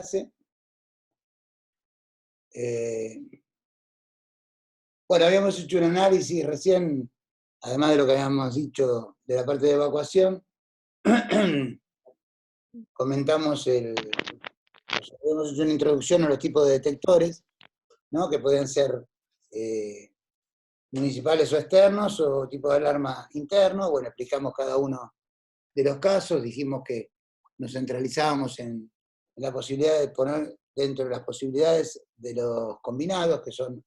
clase. Bueno, habíamos hecho un análisis recién, además de lo que habíamos dicho de la parte de evacuación, comentamos habíamos hecho una introducción a los tipos de detectores, ¿no? Que podían ser municipales o externos, o tipo de alarma interno. Bueno, explicamos cada uno de los casos, dijimos que nos centralizábamos en la posibilidad de poner dentro de las posibilidades de los combinados, que son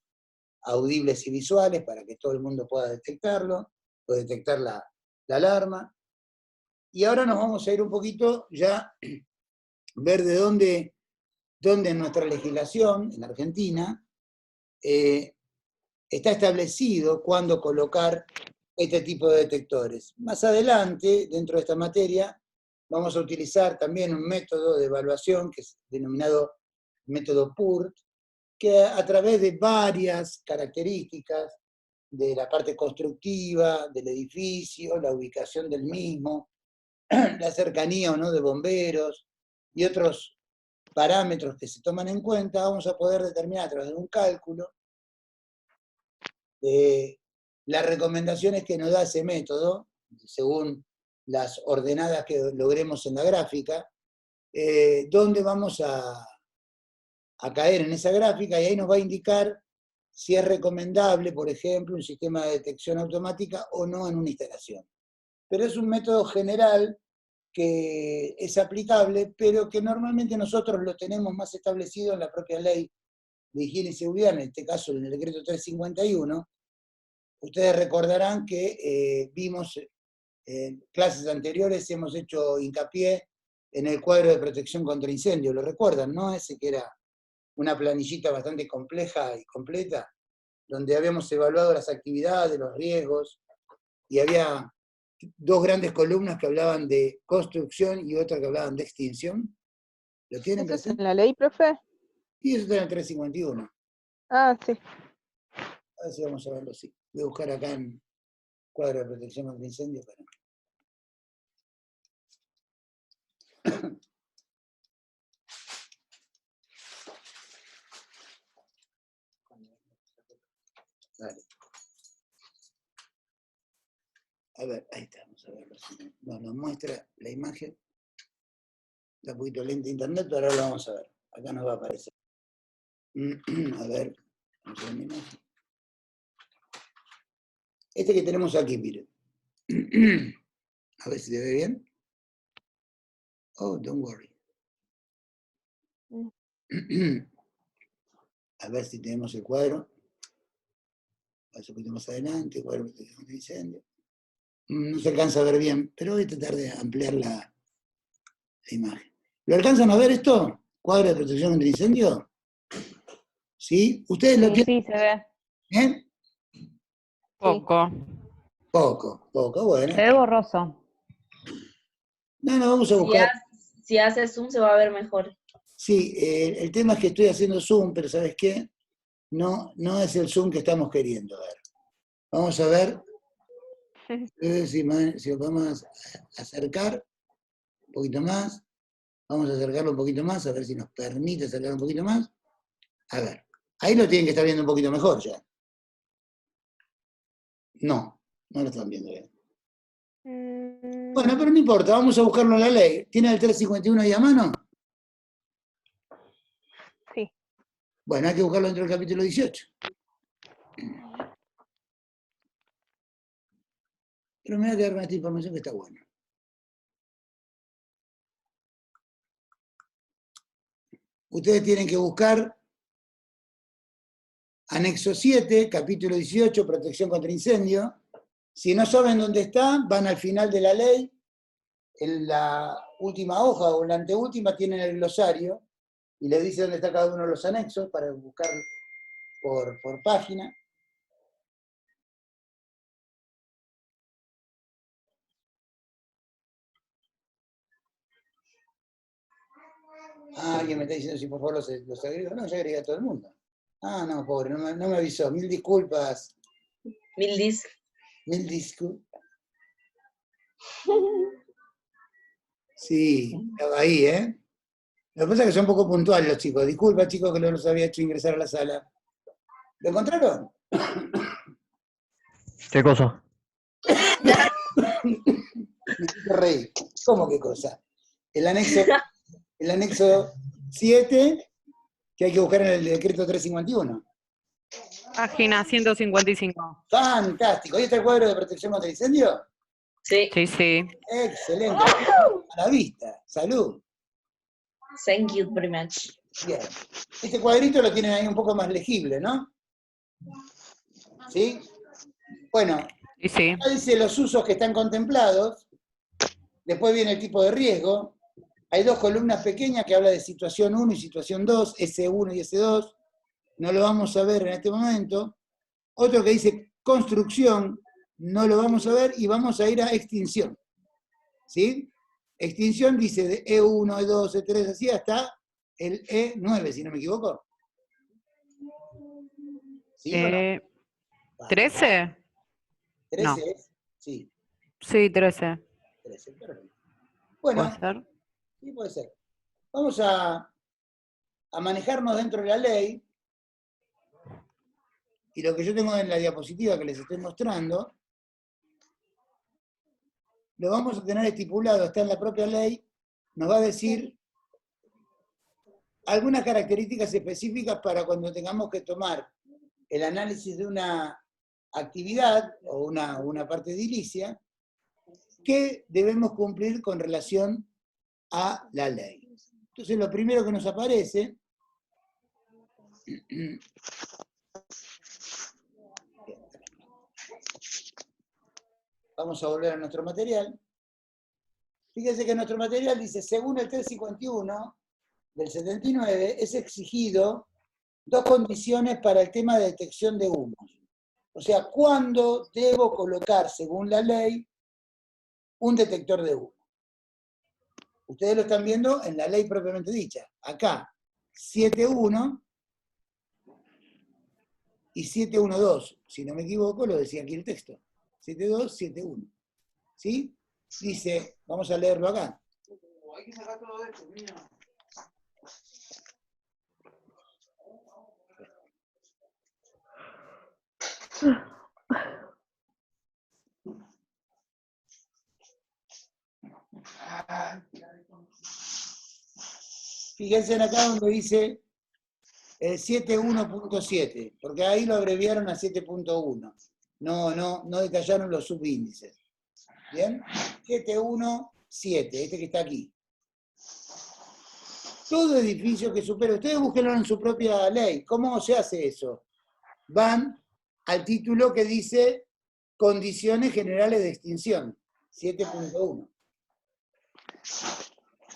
audibles y visuales, para que todo el mundo pueda detectarlo, o detectar la alarma. Y ahora nos vamos a ir un poquito ya, ver de dónde en nuestra legislación, en Argentina, está establecido cuándo colocar este tipo de detectores. Más adelante, dentro de esta materia, vamos a utilizar también un método de evaluación que es denominado método PURT, que a través de varias características de la parte constructiva del edificio, la ubicación del mismo, la cercanía o no de bomberos y otros parámetros que se toman en cuenta, vamos a poder determinar a través de un cálculo las recomendaciones que nos da ese método, según las ordenadas que logremos en la gráfica, dónde vamos a caer en esa gráfica, y ahí nos va a indicar si es recomendable, por ejemplo, un sistema de detección automática o no en una instalación. Pero es un método general que es aplicable, pero que normalmente nosotros lo tenemos más establecido en la propia ley de higiene y seguridad, en este caso en el decreto 351. Ustedes recordarán que vimos en clases anteriores, hemos hecho hincapié en el cuadro de protección contra incendio, ¿lo recuerdan, no? Ese que era una planillita bastante compleja y completa, donde habíamos evaluado las actividades, los riesgos, y había dos grandes columnas que hablaban de construcción y otra que hablaban de extinción. ¿Lo tienen ¿Eso es presente? en la ley, profe? Y eso está en el 351. Ah, sí. A ver si vamos a verlo así. Voy a buscar acá en cuadro de protección contra incendio. Dale. A ver, ahí está, vamos a verlo. Nos muestra la imagen. Está un poquito lenta internet, pero ahora lo vamos a ver. Acá nos va a aparecer. A ver, vamos a ver mi imagen. Este que tenemos aquí, miren. A ver si se ve bien. Oh, don't worry. A ver si tenemos el cuadro. Un poquito más adelante, cuadro de protección de incendio. No se alcanza a ver bien, pero voy a tratar de ampliar la imagen. ¿Lo alcanzan a ver esto? ¿Cuadro de protección contra incendio? ¿Sí? ¿Ustedes lo tienen? Sí, se ve. ¿Bien? Poco. Poco, bueno. Se ve borroso. No, vamos a buscar. Si haces zoom se va a ver mejor. Sí, el tema es que estoy haciendo zoom, pero ¿sabes qué? No es el zoom que estamos queriendo ver. Vamos a ver si lo podemos acercar un poquito más. Vamos a acercarlo un poquito más, a ver si nos permite acercar un poquito más. A ver, ahí lo tienen que estar viendo un poquito mejor ya. No lo están viendo bien. Bueno, pero no importa, vamos a buscarlo en la ley. ¿Tiene el 351 ahí a mano? Sí. Bueno, hay que buscarlo dentro del capítulo 18. Pero me voy a quedar con esta información que está buena. Ustedes tienen que buscar anexo 7, capítulo 18, protección contra incendio. Si no saben dónde está, van al final de la ley, en la última hoja o en la anteúltima tienen el glosario, y les dice dónde está cada uno de los anexos para buscar por página. Alguien me está diciendo si por favor los agrego. No, yo agregué a todo el mundo. No, pobre, no me avisó. Mil disculpas. Mil disculpas. Sí, estaba ahí, ¿eh? Lo que pasa es que son un poco puntuales los chicos. Disculpa, chicos, que no los había hecho ingresar a la sala. ¿Lo encontraron? ¿Qué cosa? Me hice reír. ¿Cómo qué cosa? El anexo 7, que hay que buscar en el decreto 351. Página 155. Fantástico. ¿Ahí está el cuadro de protección contra incendio? Sí, Sí, sí. Excelente. A la vista. Salud. thank you very much. Bien. Este cuadrito lo tienen ahí un poco más legible, ¿no? ¿Sí? Bueno, Sí, sí. acá dice los usos que están contemplados. Después viene el tipo de riesgo. Hay dos columnas pequeñas que habla de situación 1 y situación 2, S1 y S2. No lo vamos a ver en este momento. Otro que dice construcción, no lo vamos a ver y vamos a ir a extinción. ¿Sí? Extinción dice de E1, E2, E3, así hasta el E9, si no me equivoco. ¿Sí o no? 13. 13 no. es, sí, Sí, 13. 13, perfecto. Bueno, ¿Puede ser? sí puede ser. Vamos a manejarnos dentro de la ley. Y lo que yo tengo en la diapositiva que les estoy mostrando, lo vamos a tener estipulado, está en la propia ley, nos va a decir algunas características específicas para cuando tengamos que tomar el análisis de una actividad o una parte edilicia, que debemos cumplir con relación a la ley. Entonces, lo primero que nos aparece, vamos a volver a nuestro material. Fíjense que nuestro material dice, según el 351 del 79, es exigido dos condiciones para el tema de detección de humos. O sea, ¿cuándo debo colocar, según la ley, un detector de humo? Ustedes lo están viendo en la ley propiamente dicha. Acá, 7.1 y 7.1.2. Si no me equivoco, lo decía aquí el texto. 7.2, 7.1. ¿Sí? Dice, vamos a leerlo acá. Hay que sacar todo esto, mira. Fíjense en acá donde dice 7.1.7, porque ahí lo abreviaron a 7.1. No detallaron los subíndices. ¿Bien? 7.1.7, este que está aquí. Todo edificio que supere, ustedes búsquenlo en su propia ley. ¿Cómo se hace eso? Van al título que dice Condiciones Generales de Extinción, 7.1.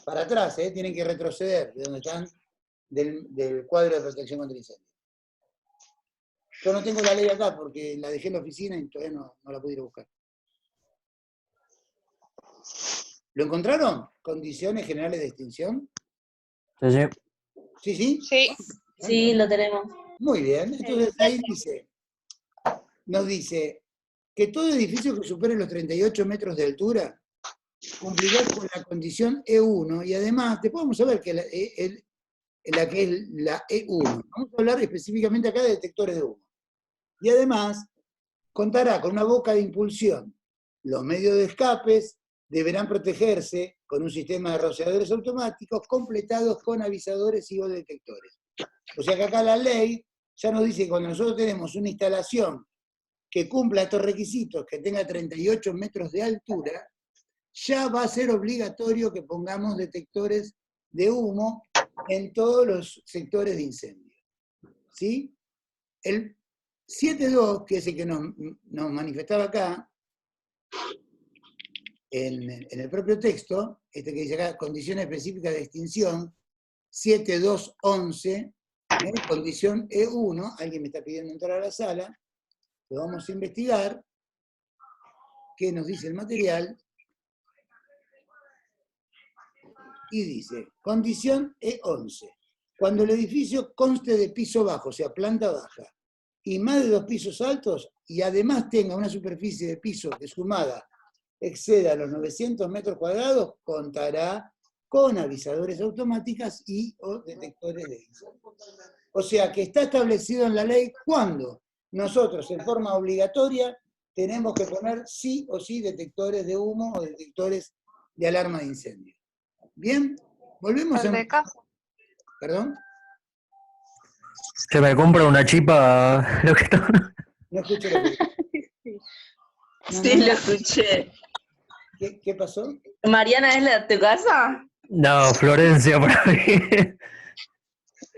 Para atrás, tienen que retroceder de donde están del cuadro de protección contra incendio. Yo no tengo la ley acá porque la dejé en la oficina y todavía no la pude ir a buscar. ¿Lo encontraron? Condiciones Generales de Extinción. Sí, sí. ¿Sí, sí? Sí. Sí, lo tenemos. Muy bien. Entonces ahí nos dice que todo edificio que supere los 38 metros de altura cumplirá con la condición E1 y además, después vamos a ver que la que es la E1. Vamos a hablar específicamente acá de detectores de humo. Y además, contará con una boca de impulsión. Los medios de escapes deberán protegerse con un sistema de rociadores automáticos completados con avisadores y o detectores. O sea que acá la ley ya nos dice que cuando nosotros tenemos una instalación que cumpla estos requisitos, que tenga 38 metros de altura, ya va a ser obligatorio que pongamos detectores de humo en todos los sectores de incendio. ¿Sí? El 7.2, que es el que nos manifestaba acá, en el propio texto, este que dice acá, condiciones específicas de extinción, 7.2.11, condición E1, alguien me está pidiendo entrar a la sala, lo vamos a investigar, qué nos dice el material, y dice, condición E11, cuando el edificio conste de piso bajo, o sea, planta baja, y más de 2 pisos altos, y además tenga una superficie de piso que sumada exceda los 900 metros cuadrados, contará con avisadores automáticas y o detectores de incendio. O sea que está establecido en la ley cuando nosotros en forma obligatoria tenemos que poner sí o sí detectores de humo o detectores de alarma de incendio. Bien, volvemos El a... de casa. ¿Perdón? Se me compra una chipa, lo que está... No escucho lo que... No, Sí, no, no. lo escuché. ¿Qué pasó? ¿Mariana es la de tu casa? No, Florencia, por ahí.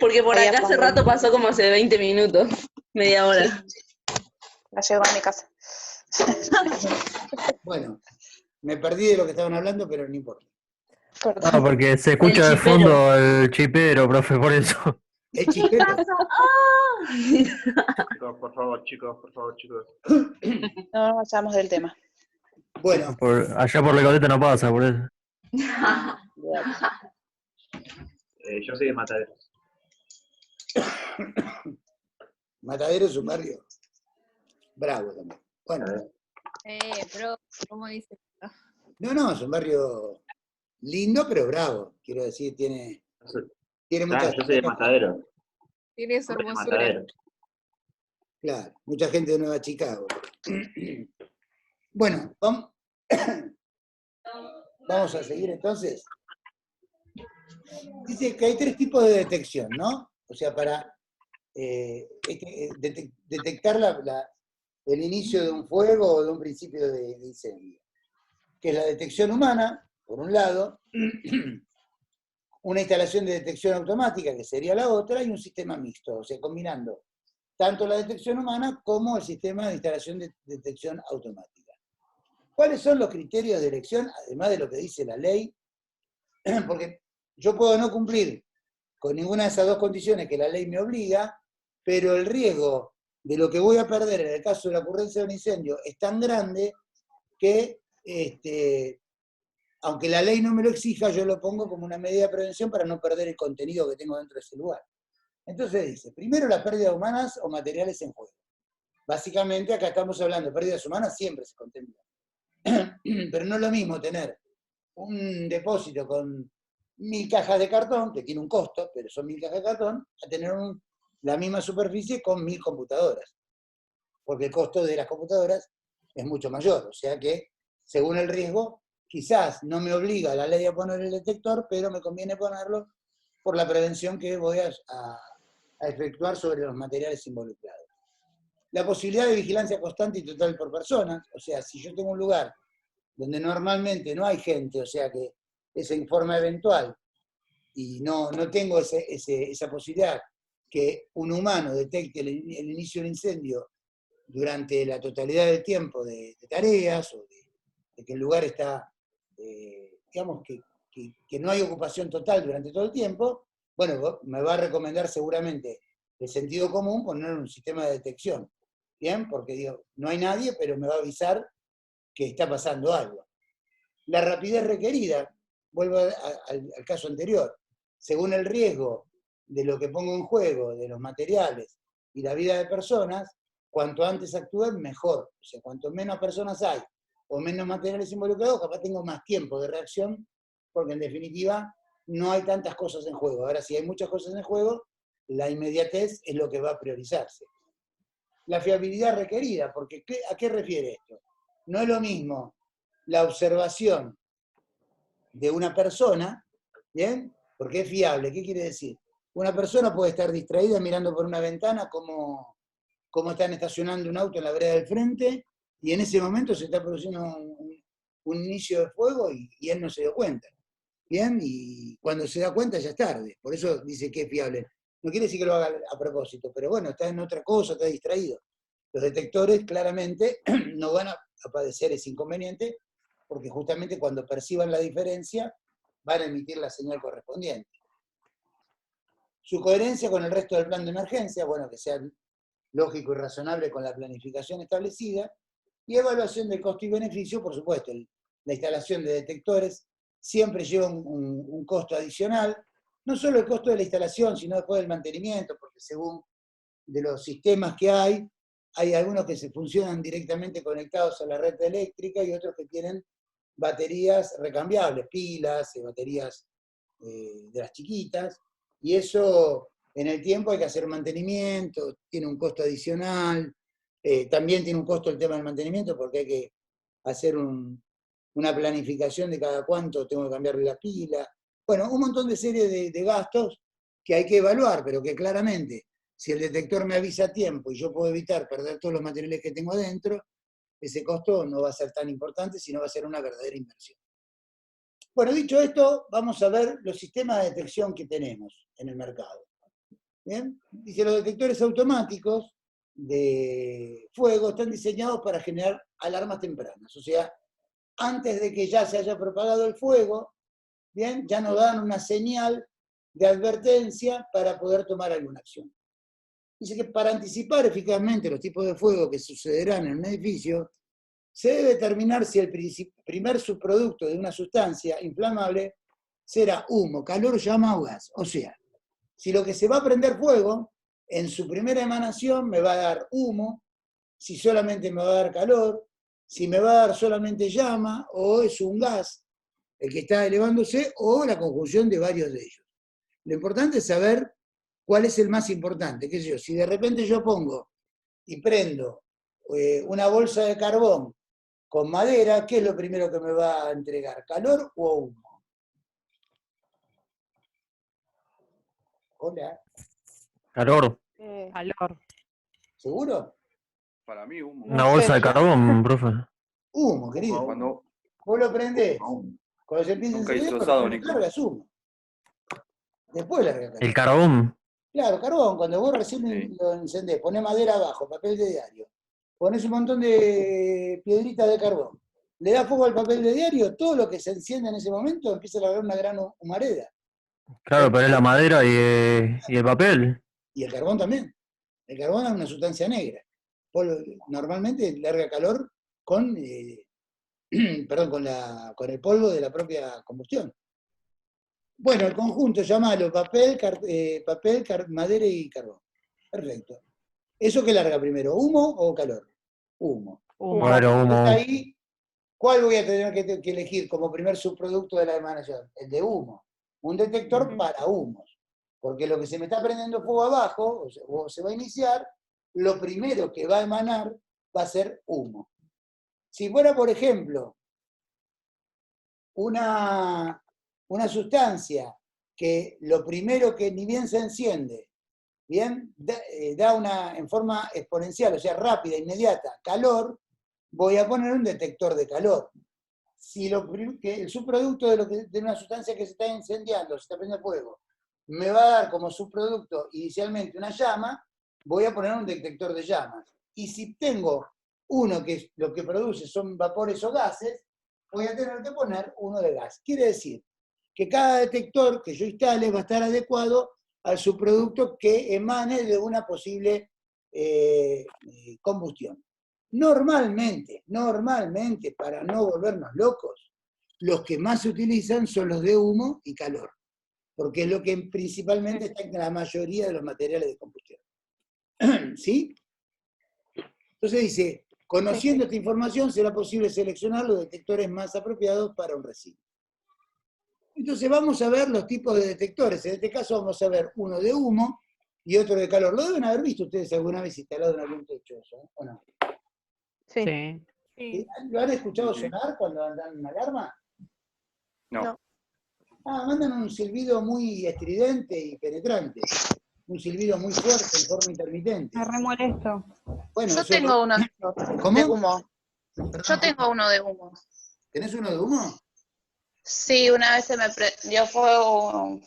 Porque por Ahí acá hace apago. rato pasó como hace 20 minutos, media hora. La llevo a mi casa. Bueno, me perdí de lo que estaban hablando, pero no importa. Perdón. No, porque se escucha de chipero. fondo el chipero, profe, por eso. El chispero. Chicos, por favor, chicos, por favor, chicos. No nos pasamos del tema. Bueno, Allá por Recoleta no pasa, por eso. Yo soy de Matadero. Matadero es un barrio bravo también. Bueno, Pero, ¿cómo dice? no, es un barrio lindo, pero bravo. Quiero decir, tiene mucha... Yo soy de Matadero. Tiene su Soy de hermosura. Matadero. Claro, mucha gente de Nueva Chicago. Bueno, vamos a seguir entonces. Dice que hay 3 tipos de detección, ¿no? O sea, para detectar el inicio de un fuego o de un principio de incendio. Que es la detección humana, por un lado, una instalación de detección automática, que sería la otra, y un sistema mixto, o sea, combinando tanto la detección humana como el sistema de instalación de detección automática. ¿Cuáles son los criterios de elección, además de lo que dice la ley? Porque yo puedo no cumplir con ninguna de esas 2 condiciones que la ley me obliga, pero el riesgo de lo que voy a perder en el caso de la ocurrencia de un incendio es tan grande que, aunque la ley no me lo exija, yo lo pongo como una medida de prevención para no perder el contenido que tengo dentro de ese lugar. Entonces dice, primero las pérdidas humanas o materiales en juego. Básicamente acá estamos hablando de pérdidas humanas, siempre se contempla. Pero no es lo mismo tener un depósito con 1000 cajas de cartón, que tiene un costo, pero son 1000 cajas de cartón, a tener la misma superficie con 1000 computadoras. Porque el costo de las computadoras es mucho mayor. O sea que, según el riesgo, quizás no me obliga la ley a poner el detector, pero me conviene ponerlo por la prevención que voy a efectuar sobre los materiales involucrados. La posibilidad de vigilancia constante y total por persona, o sea, si yo tengo un lugar donde normalmente no hay gente, o sea que es en forma eventual, y no tengo esa posibilidad que un humano detecte el inicio del incendio durante la totalidad del tiempo de tareas, o de que el lugar está, digamos, que no hay ocupación total durante todo el tiempo, bueno, me va a recomendar seguramente el sentido común poner un sistema de detección. ¿Bien? Porque digo, no hay nadie, pero me va a avisar que está pasando algo. La rapidez requerida, vuelvo al caso anterior, según el riesgo de lo que pongo en juego, de los materiales y la vida de personas, cuanto antes actúen, mejor. O sea, cuanto menos personas hay o menos materiales involucrados, capaz tengo más tiempo de reacción, porque en definitiva no hay tantas cosas en juego. Ahora, si hay muchas cosas en juego, la inmediatez es lo que va a priorizarse. La fiabilidad requerida, porque ¿a qué refiere esto? No es lo mismo la observación de una persona, ¿bien? Porque es fiable. ¿Qué quiere decir? Una persona puede estar distraída mirando por una ventana cómo están estacionando un auto en la vereda del frente, y en ese momento se está produciendo un inicio de fuego y él no se dio cuenta. ¿Bien? Y cuando se da cuenta ya es tarde. Por eso dice que es fiable. No quiere decir que lo haga a propósito, pero bueno, está en otra cosa, está distraído. Los detectores claramente no van a padecer ese inconveniente, porque justamente cuando perciban la diferencia van a emitir la señal correspondiente. Su coherencia con el resto del plan de emergencia, bueno, que sea lógico y razonable con la planificación establecida, y evaluación del costo y beneficio, por supuesto. La instalación de detectores siempre lleva un costo adicional, no solo el costo de la instalación, sino después del mantenimiento, porque según de los sistemas que hay algunos que se funcionan directamente conectados a la red eléctrica y otros que tienen baterías recambiables, pilas, baterías de las chiquitas, y eso en el tiempo hay que hacer mantenimiento, tiene un costo adicional, también tiene un costo el tema del mantenimiento porque hay que hacer una planificación de cada cuánto tengo que cambiarle la pila. Bueno, un montón de serie de gastos que hay que evaluar, pero que claramente, si el detector me avisa a tiempo y yo puedo evitar perder todos los materiales que tengo adentro, ese costo no va a ser tan importante, sino va a ser una verdadera inversión. Bueno, dicho esto, vamos a ver los sistemas de detección que tenemos en el mercado. ¿Bien? Dice, los detectores automáticos de fuego están diseñados para generar alarmas tempranas. O sea, antes de que ya se haya propagado el fuego, ¿bien? Ya nos dan una señal de advertencia para poder tomar alguna acción. Dice que para anticipar eficazmente los tipos de fuego que sucederán en un edificio, se debe determinar si el primer subproducto de una sustancia inflamable será humo, calor, llama o gas. O sea, si lo que se va a prender fuego, en su primera emanación me va a dar humo, si solamente me va a dar calor, si me va a dar solamente llama, o es un gas el que está elevándose, o la conjunción de varios de ellos. Lo importante es saber cuál es el más importante. ¿Qué sé yo? Si de repente yo pongo y prendo una bolsa de carbón con madera, ¿qué es lo primero que me va a entregar? ¿Calor o humo? Hola, Calor. Calor. ¿seguro? Para mí, humo. Una bolsa de carbón, profe. Humo, querido. Cuando Vos lo prendés. Cuando se empieza a nunca hizo encender, asado, cuando Nico. largas humo. Después larga calor. El carbón. Claro, carbón, cuando vos recién Sí. lo encendés, ponés madera abajo, papel de diario, ponés un montón de piedritas de carbón, le das fuego al papel de diario, todo lo que se enciende en ese momento empieza a largar una gran humareda. Claro, pero es la madera y el papel. Y el carbón también. El carbón es una sustancia negra. Normalmente larga calor con, perdón, con el polvo de la propia combustión. Bueno, el conjunto, llamalo papel, madera y carbón. Perfecto. ¿Eso qué larga primero? ¿Humo o calor? Humo. Humo. Bueno, humo. Ahí, ¿cuál voy a tener que elegir como primer subproducto de la emanación? El de humo. Un detector para humos. Porque lo que se me está prendiendo fuego abajo, o se va a iniciar, lo primero que va a emanar va a ser humo. Si fuera, por ejemplo, una sustancia que lo primero que ni bien se enciende, bien, da en forma exponencial, o sea, rápida, inmediata, calor, voy a poner un detector de calor. Si el subproducto de una sustancia que se está incendiando, se está prendiendo fuego, me va a dar como subproducto inicialmente una llama, voy a poner un detector de llamas. Y si tengo uno que lo que produce son vapores o gases, voy a tener que poner uno de gas. Quiere decir que cada detector que yo instale va a estar adecuado al subproducto que emane de una posible combustión. Normalmente, para no volvernos locos, los que más se utilizan son los de humo y calor, porque es lo que principalmente está en la mayoría de los materiales de combustión. ¿Sí? Entonces dice, conociendo esta información será posible seleccionar los detectores más apropiados para un residuo. Entonces vamos a ver los tipos de detectores. En este caso vamos a ver uno de humo y otro de calor. ¿Lo deben haber visto ustedes alguna vez instalado en algún techo eso, o no? Sí. Sí. ¿Lo han escuchado Sí. sonar cuando dan una alarma? No. Mandan un silbido muy estridente y penetrante. Un silbido muy fuerte en forma intermitente. Me remolesto. Bueno, Yo eso tengo uno de ¿Cómo? humo. Perdón, Yo tengo uno de humo. ¿Tenés uno de humo? Sí, una vez se me prendió fuego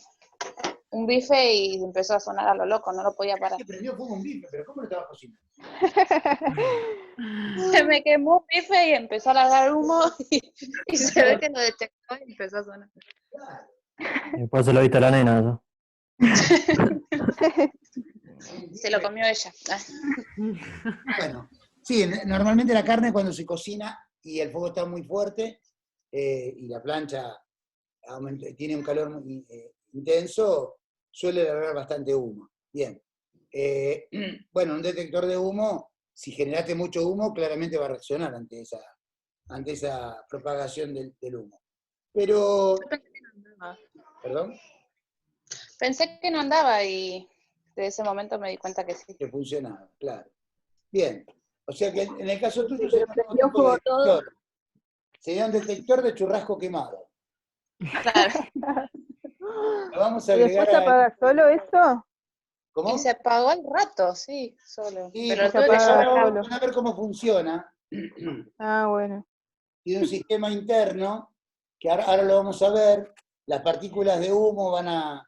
un bife y empezó a sonar a lo loco, no lo podía parar. Se prendió fuego un bife, pero ¿cómo lo estabas cocinando? Se me quemó un bife y empezó a largar humo y se ve que lo detectó y empezó a sonar. Claro. Después se lo viste a la nena. ¿No? Se lo comió ella. Bueno, sí, normalmente la carne cuando se cocina y el fuego está muy fuerte y la plancha tiene un calor muy intenso, suele largar bastante humo. Bien. Bueno, un detector de humo, si generaste mucho humo, claramente va a reaccionar ante esa propagación del humo. Pero, ¿Perdón? Pensé que no andaba y de ese momento me di cuenta que sí. Que funcionaba, claro. Bien. O sea que en el caso tuyo Sí, sería pero un prendió tipo de fuego todo. detector. Sería un detector de churrasco quemado. Claro. Lo vamos a ¿Y después agregar se a... apaga solo eso? ¿Cómo? Y se apagó al rato, sí, solo. Sí, Pero porque Se tuve que apaga llamar. solo. van a ver cómo funciona. Ah, bueno. Tiene un sistema interno, que ahora lo vamos a ver. Las partículas de humo van a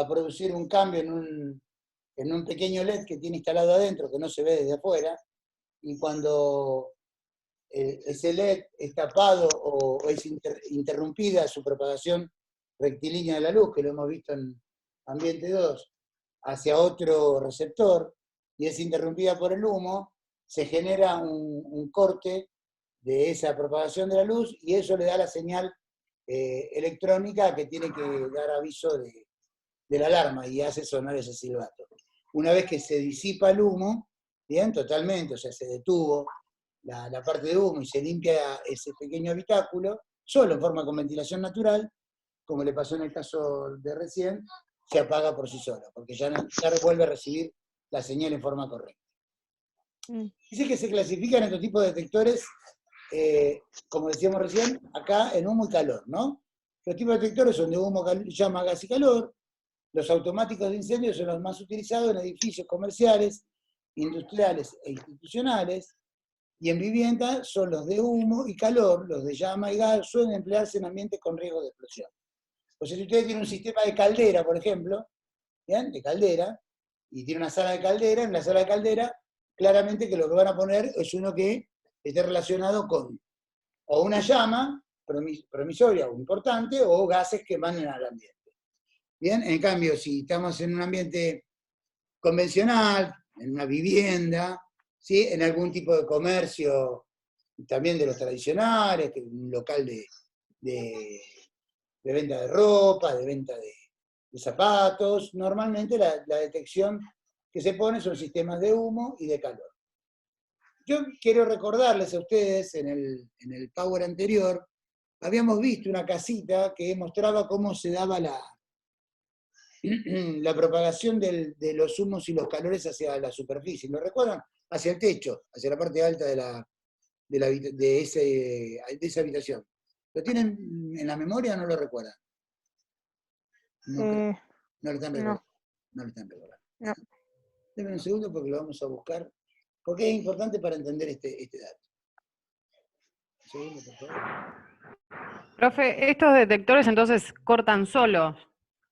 producir un cambio en un pequeño LED que tiene instalado adentro, que no se ve desde afuera, y cuando ese LED es tapado o es interrumpida su propagación rectilínea de la luz, que lo hemos visto en ambiente 2, hacia otro receptor, y es interrumpida por el humo, se genera un corte de esa propagación de la luz, y eso le da la señal electrónica que tiene que dar aviso de la alarma, y hace sonar ese silbato. Una vez que se disipa el humo, bien, totalmente, o sea, se detuvo la parte de humo y se limpia ese pequeño habitáculo, solo en forma con ventilación natural, como le pasó en el caso de recién, se apaga por sí solo, porque ya vuelve a recibir la señal en forma correcta. Dice que se clasifican estos tipos de detectores, como decíamos recién, acá en humo y calor, ¿no? Los tipos de detectores son de humo, llama, gas y calor. Los automáticos de incendio son los más utilizados en edificios comerciales, industriales e institucionales. Y en vivienda son los de humo y calor, los de llama y gas, suelen emplearse en ambientes con riesgo de explosión. O sea, si ustedes tienen un sistema de caldera, por ejemplo, ¿bien? De caldera, y tiene una sala de caldera, en la sala de caldera, claramente que lo que van a poner es uno que esté relacionado con o una llama promisoria o importante, o gases que emanen al ambiente. Bien, en cambio, si estamos en un ambiente convencional, en una vivienda, ¿sí? En algún tipo de comercio, también de los tradicionales, un local de venta de ropa, de venta de zapatos, normalmente la detección que se pone son sistemas de humo y de calor. Yo quiero recordarles a ustedes, en el Power anterior, habíamos visto una casita que mostraba cómo se daba la propagación de los humos y los calores hacia la superficie. ¿Lo recuerdan? Hacia el techo, hacia la parte alta de esa habitación. ¿Lo tienen en la memoria o no lo recuerdan? No, no lo están recordando. No lo están recordando. No. Denme un segundo porque lo vamos a buscar, porque es importante para entender este dato. Un segundo, por favor. Profe, estos detectores entonces cortan solos.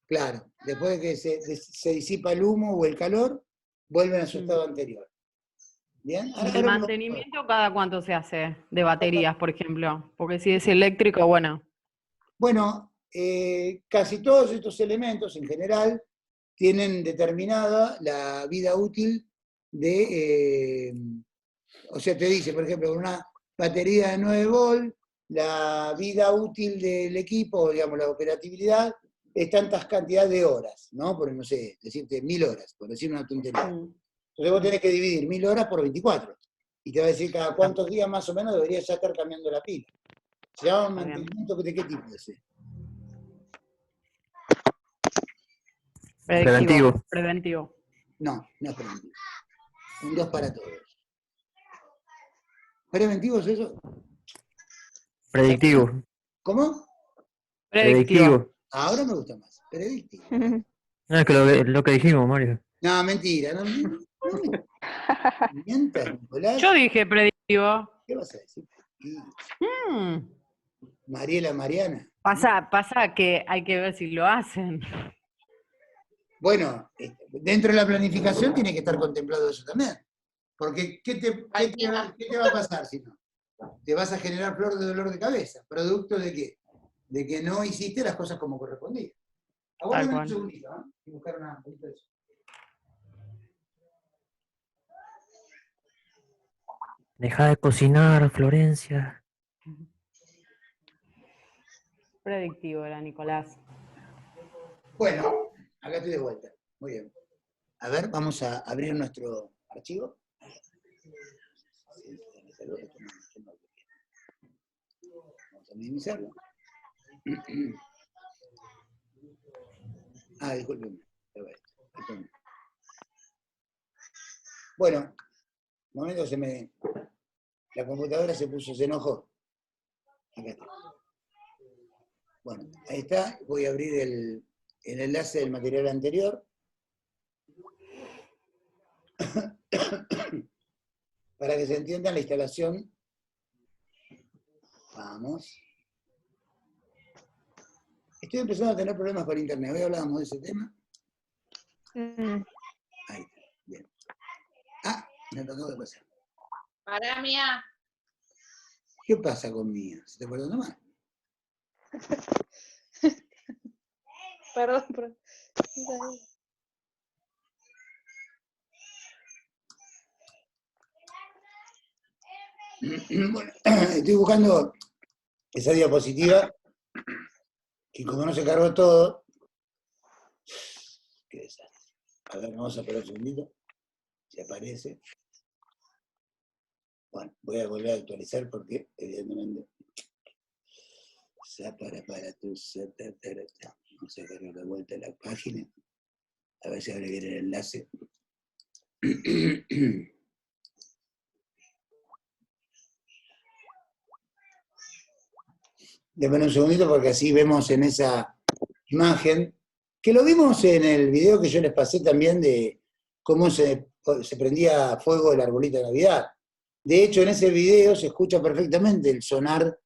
Claro, después de que se disipa el humo o el calor, vuelven a su estado anterior. ¿Bien? ¿Y el mantenimiento cada cuánto se hace de baterías, por ejemplo? Porque si es eléctrico, bueno. Bueno, casi todos estos elementos en general tienen determinada la vida útil o sea, te dice, por ejemplo, una batería de 9 volt, la vida útil del equipo, digamos, la operatividad, es tantas cantidades de horas, ¿no? Por, no sé, decirte 1000 horas, por decir una tontería. Entonces vos tenés que dividir 1000 horas por 24. Y te va a decir cada cuántos días más o menos deberías ya estar cambiando la pila. Se llama mantenimiento de qué tipo ese. Preventivo. No, no es preventivo. Un 2 para todos. ¿Preventivo es eso? Predictivo. ¿Cómo? Predictivo. Ahora me gusta más. Predictivo. No, es que lo que dijimos, Mario. No, mentira. No mientas, Nicolás. Yo dije predictivo. ¿Qué vas a decir? Mariana. Pasa que hay que ver si lo hacen. Bueno, dentro de la planificación tiene que estar contemplado eso también. Porque, ¿qué te va a pasar si no? Te vas a generar flor de dolor de cabeza. ¿Producto de qué? De que no hiciste las cosas como correspondía. Aguárdame un segundito, ¿no? Y buscar una poquito de eso. Deja de cocinar, Florencia. Predictivo era Nicolás. Bueno, acá estoy de vuelta. Muy bien. A ver, vamos a abrir nuestro archivo. Vamos a minimizarlo. Ah, discúlpenme. Bueno, un momento la computadora se enojó. Acá está. Bueno, ahí está. Voy a abrir el enlace del material anterior. Para que se entienda la instalación. Vamos. Estoy empezando a tener problemas con internet. Hoy hablábamos de ese tema. Ahí está. Bien. Ah, me acabo de pasar. Pará, Mía. ¿Qué pasa con Mía? ¿Se te acordó nomás? Perdón. Bueno, estoy buscando esa diapositiva que como no se cargó todo, qué desastre. A ver, vamos a esperar un segundito, si aparece. Bueno, voy a volver a actualizar porque evidentemente vamos a cargar de vuelta la página, a ver si abre bien el enlace. Déjame un segundito porque así vemos en esa imagen, que lo vimos en el video que yo les pasé también de cómo se prendía fuego el arbolito de Navidad. De hecho, en ese video se escucha perfectamente el sonar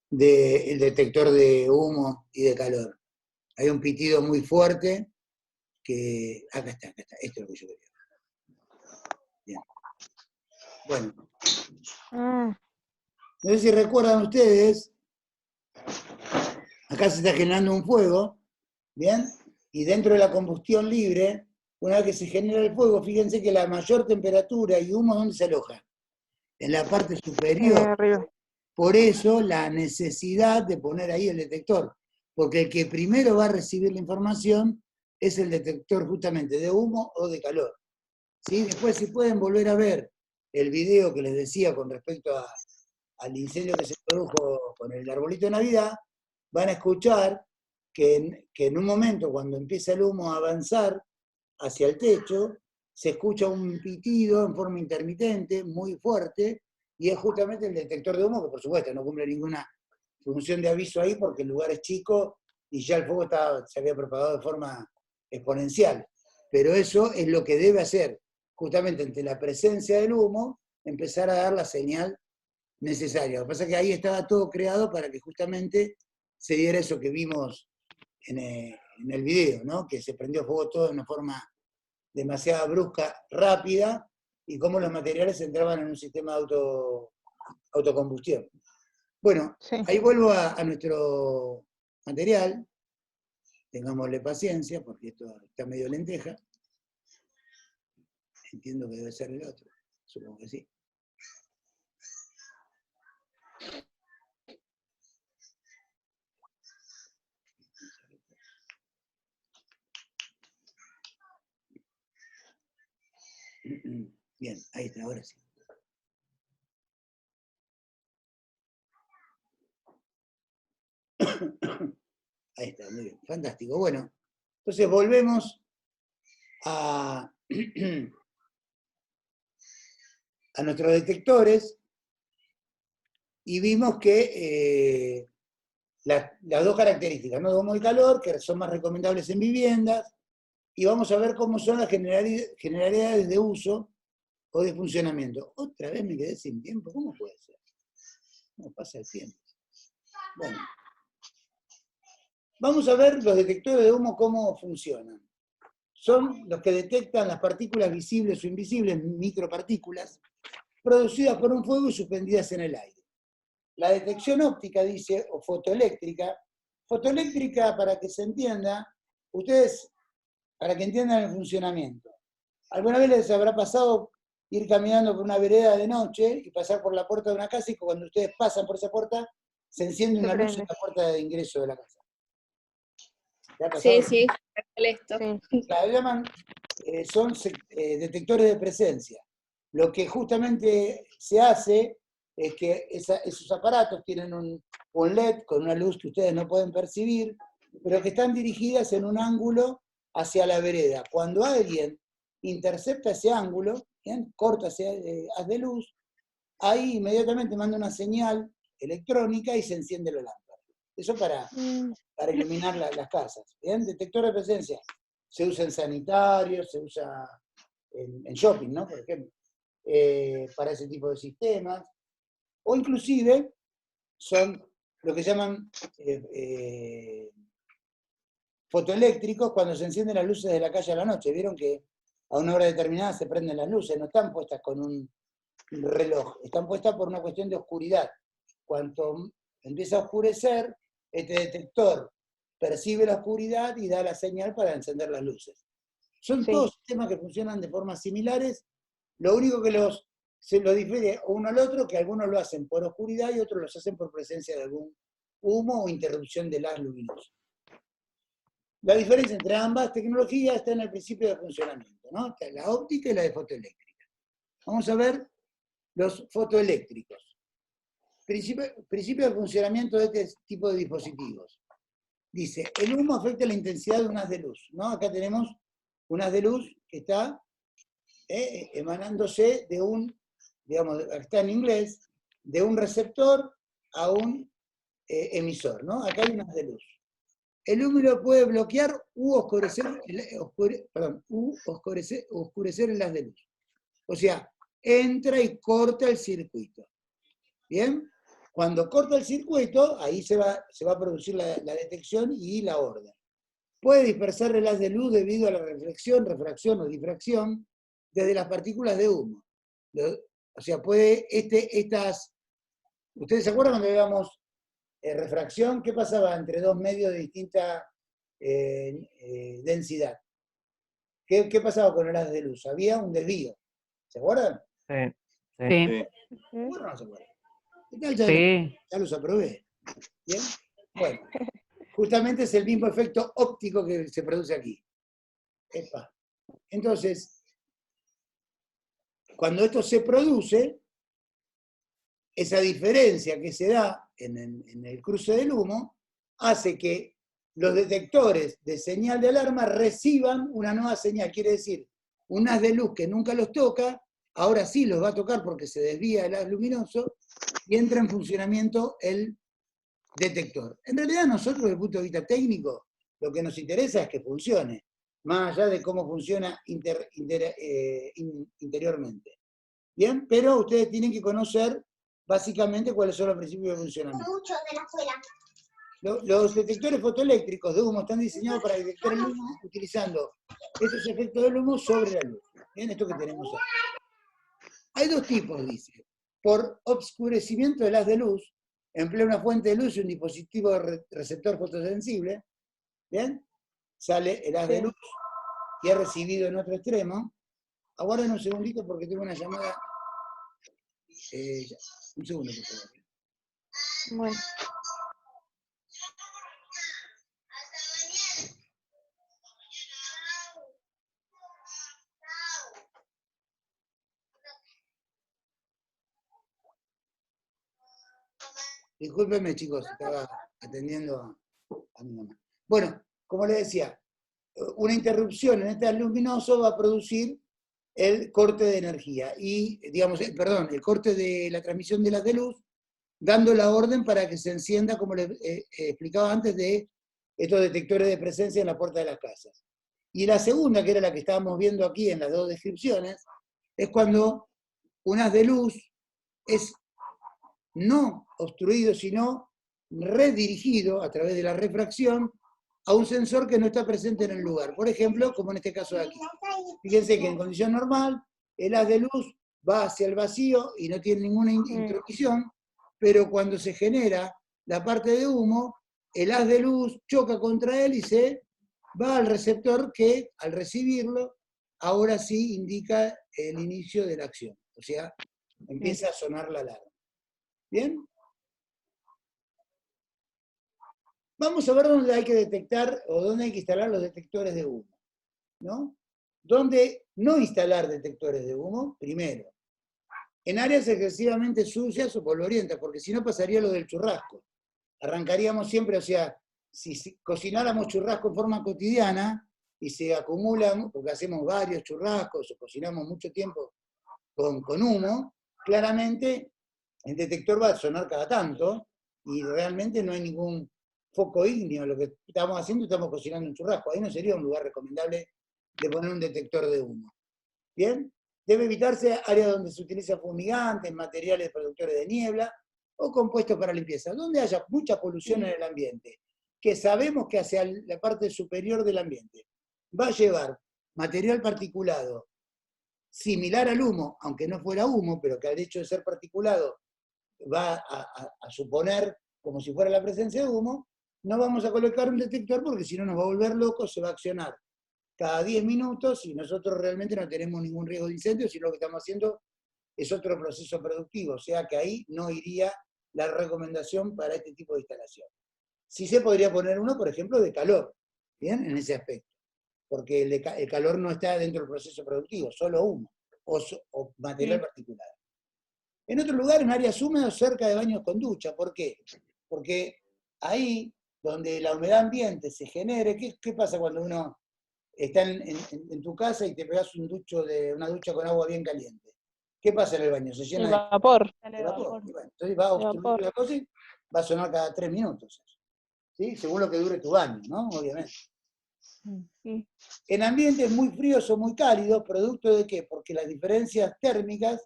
del detector de humo y de calor. Hay un pitido muy fuerte que... Acá está, esto es lo que yo quería. Bien. Bueno. No sé si recuerdan ustedes, acá se está generando un fuego, ¿bien? Y dentro de la combustión libre, una vez que se genera el fuego, fíjense que la mayor temperatura y humo, ¿dónde se aloja? En la parte superior. Arriba. Por eso la necesidad de poner ahí el detector, porque el que primero va a recibir la información es el detector justamente de humo o de calor. ¿Sí? Después, si pueden volver a ver el video que les decía con respecto al incendio que se produjo con el arbolito de Navidad, van a escuchar que en un momento, cuando empieza el humo a avanzar hacia el techo, se escucha un pitido en forma intermitente, muy fuerte, y es justamente el detector de humo, que por supuesto no cumple ninguna función de aviso ahí porque el lugar es chico y ya el fuego se había propagado de forma exponencial. Pero eso es lo que debe hacer, justamente ante la presencia del humo, empezar a dar la señal necesaria. Lo que pasa es que ahí estaba todo creado para que justamente se diera eso que vimos en el video, ¿no? Que se prendió fuego todo de una forma demasiado brusca, rápida, y cómo los materiales entraban en un sistema de autocombustión. Bueno, sí. Ahí vuelvo a nuestro material. Tengámosle paciencia, porque esto está medio lenteja. Entiendo que debe ser el otro, supongo que sí. Bien, ahí está, ahora sí. Ahí está, muy bien, fantástico. Bueno, entonces volvemos a nuestros detectores y vimos que las dos características, ¿no? Humo y calor, que son más recomendables en viviendas, y vamos a ver cómo son las generalidades de uso o de funcionamiento. Otra vez me quedé sin tiempo, ¿cómo puede ser? ¿Cómo pasa el tiempo? Bueno, vamos a ver los detectores de humo cómo funcionan. Son los que detectan las partículas visibles o invisibles, micropartículas, producidas por un fuego y suspendidas en el aire. La detección óptica, dice, o fotoeléctrica, para que se entienda, ustedes, para que entiendan el funcionamiento. ¿Alguna vez les habrá pasado ir caminando por una vereda de noche y pasar por la puerta de una casa y cuando ustedes pasan por esa puerta, se enciende una luz en la puerta de ingreso de la casa? Sí, sí, esto. La llaman, son detectores de presencia. Lo que justamente se hace es que esos aparatos tienen un LED con una luz que ustedes no pueden percibir, pero que están dirigidas en un ángulo hacia la vereda. Cuando alguien intercepta ese ángulo, ¿bien? Corta ese haz de luz, ahí inmediatamente manda una señal electrónica y se enciende la lámpara. Eso para iluminar las casas. ¿Bien? Detector de presencia. Se usa en sanitarios, se usa en shopping, ¿no? Por ejemplo, para ese tipo de sistemas. O inclusive son lo que llaman fotoeléctricos cuando se encienden las luces de la calle a la noche. Vieron que a una hora determinada se prenden las luces, no están puestas con un reloj, están puestas por una cuestión de oscuridad. Cuanto empieza a oscurecer, este detector percibe la oscuridad y da la señal para encender las luces. Son todos sistemas que funcionan de formas similares, lo único que se lo difere uno al otro, que algunos lo hacen por oscuridad y otros los hacen por presencia de algún humo o interrupción del haz luminoso. La diferencia entre ambas tecnologías está en el principio de funcionamiento, ¿no? Está la óptica y la de fotoeléctrica. Vamos a ver los fotoeléctricos. Principio de funcionamiento de este tipo de dispositivos. Dice, el humo afecta la intensidad de un haz de luz, ¿no? Acá tenemos un haz de luz que está emanándose de un, digamos, está en inglés, de un receptor a un emisor, ¿no? Acá hay un haz de luz. El humo lo puede bloquear u oscurecer el haz de luz. O sea, entra y corta el circuito. ¿Bien? Cuando corta el circuito, ahí se va a producir la detección y la orden. Puede dispersar el haz de luz debido a la refracción o difracción desde las partículas de humo. O sea, puede ¿ustedes se acuerdan cuando veíamos refracción? ¿Qué pasaba entre dos medios de distinta densidad? ¿Qué pasaba con el haz de luz? Había un desvío. ¿Se acuerdan? Sí. ¿Bueno, no se acuerdan? Sí. Ya los aprobé. ¿Bien? Bueno, justamente es el mismo efecto óptico que se produce aquí. Epa. Entonces, cuando esto se produce, esa diferencia que se da en el cruce del humo hace que los detectores de señal de alarma reciban una nueva señal. Quiere decir, un haz de luz que nunca los toca, ahora sí los va a tocar porque se desvía el haz luminoso y entra en funcionamiento el detector. En realidad nosotros, desde el punto de vista técnico, lo que nos interesa es que funcione, más allá de cómo funciona interiormente. ¿Bien? Pero ustedes tienen que conocer básicamente cuáles son los principios de funcionamiento. Los detectores fotoeléctricos de humo están diseñados para detectar el humo utilizando estos efectos del humo sobre la luz. ¿Bien? Esto que tenemos aquí. Hay dos tipos, dice. Por obscurecimiento del haz de luz, emplea una fuente de luz y un dispositivo receptor fotosensible. ¿Bien? Sale el haz de luz que ha recibido en otro extremo. Aguarden un segundito porque tengo una llamada. Un segundo, por favor. Bueno. Discúlpenme, chicos, estaba atendiendo a mi mamá. Bueno, como les decía, una interrupción en este haz luminoso va a producir el corte de energía y, digamos, el corte de la transmisión de las de luz, dando la orden para que se encienda, como les explicaba antes, de estos detectores de presencia en la puerta de las casas. Y la segunda, que era la que estábamos viendo aquí en las dos descripciones, es cuando un haz de luz es no obstruido, sino redirigido a través de la refracción a un sensor que no está presente en el lugar. Por ejemplo, como en este caso de aquí. Fíjense que en condición normal, el haz de luz va hacia el vacío y no tiene ninguna intromisión, pero cuando se genera la parte de humo, el haz de luz choca contra él y se va al receptor que, al recibirlo, ahora sí indica el inicio de la acción. O sea, empieza a sonar la alarma. ¿Bien? Vamos a ver dónde hay que detectar o dónde hay que instalar los detectores de humo, ¿no? ¿Dónde no instalar detectores de humo? Primero, en áreas excesivamente sucias o polvorientas, porque si no pasaría lo del churrasco. Arrancaríamos siempre, o sea, si cocináramos churrasco en forma cotidiana, y se acumulan, porque hacemos varios churrascos o cocinamos mucho tiempo con humo, claramente el detector va a sonar cada tanto y realmente no hay ningún foco ígneo. Lo que estamos haciendo, estamos cocinando un churrasco. Ahí no sería un lugar recomendable de poner un detector de humo. ¿Bien? Debe evitarse áreas donde se utilizan fumigantes, materiales productores de niebla o compuestos para limpieza, donde haya mucha polución en el ambiente, que sabemos que hacia la parte superior del ambiente va a llevar material particulado similar al humo, aunque no fuera humo, pero que al hecho de ser particulado va a suponer como si fuera la presencia de humo, no vamos a colocar un detector porque si no nos va a volver locos, se va a accionar cada 10 minutos y nosotros realmente no tenemos ningún riesgo de incendio, sino lo que estamos haciendo es otro proceso productivo, o sea que ahí no iría la recomendación para este tipo de instalación. Sí se podría poner uno, por ejemplo, de calor, ¿bien? En ese aspecto, porque el calor no está dentro del proceso productivo, solo humo o material particular. En otro lugar, en áreas húmedas, cerca de baños con ducha. ¿Por qué? Porque ahí, donde la humedad ambiente se genere, ¿qué pasa cuando uno está en tu casa y te pegas una ducha con agua bien caliente? ¿Qué pasa en el baño? Se llena El vapor. de vapor. Y bueno, entonces va a obstruir la cosa y va a sonar cada 3 minutos. ¿Sí? Según lo que dure tu baño, ¿no? Obviamente. En ambientes muy fríos o muy cálidos, ¿producto de qué? Porque las diferencias térmicas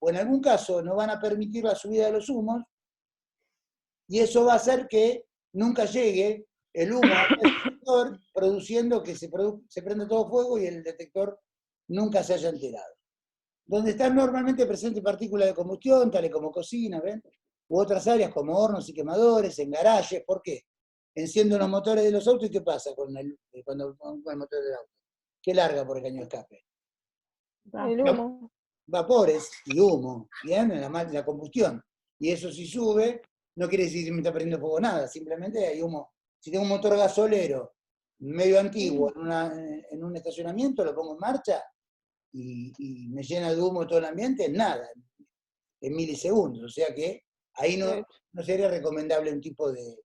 o en algún caso no van a permitir la subida de los humos, y eso va a hacer que nunca llegue el humo al detector, produciendo que se prende todo fuego y el detector nunca se haya enterado. Donde están normalmente presentes partículas de combustión, tales como cocinas, ¿ven? U otras áreas como hornos y quemadores, en garajes. ¿Por qué? Enciendo los motores de los autos y ¿qué pasa con el motor del auto? ¿Qué larga por el caño de escape? El humo. Vapores y humo, ¿bien? En la combustión. Y eso si sube, no quiere decir que me está prendiendo fuego nada, simplemente hay humo. Si tengo un motor gasolero medio antiguo en un estacionamiento, lo pongo en marcha y me llena de humo todo el ambiente, en nada, en milisegundos. O sea que ahí no sería recomendable un tipo de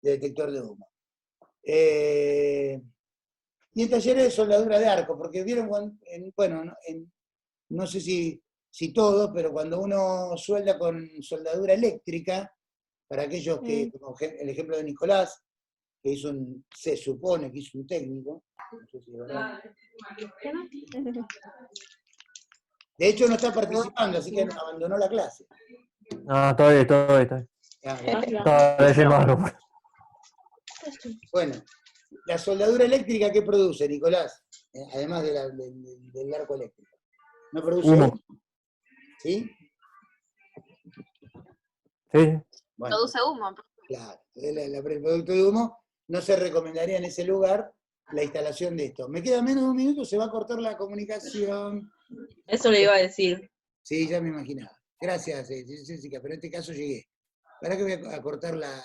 detector de humo. Y en talleres de soldadura de arco, porque vieron, no sé si todos, pero cuando uno suelda con soldadura eléctrica, para aquellos que, como el ejemplo de Nicolás, que se supone que hizo un técnico, no sé si es verdad. De hecho no está participando, así que abandonó la clase. No, todavía. Bueno, la soldadura eléctrica, ¿qué produce, Nicolás? Además del arco eléctrico. ¿No produce humo? ¿Sí? Sí. Bueno, produce humo. Claro, el producto de humo no se recomendaría en ese lugar la instalación de esto. Me queda menos de un minuto, se va a cortar la comunicación. Eso le iba a decir. Sí, ya me imaginaba. Gracias, Jessica, pero en este caso llegué. ¿Para qué voy a cortar la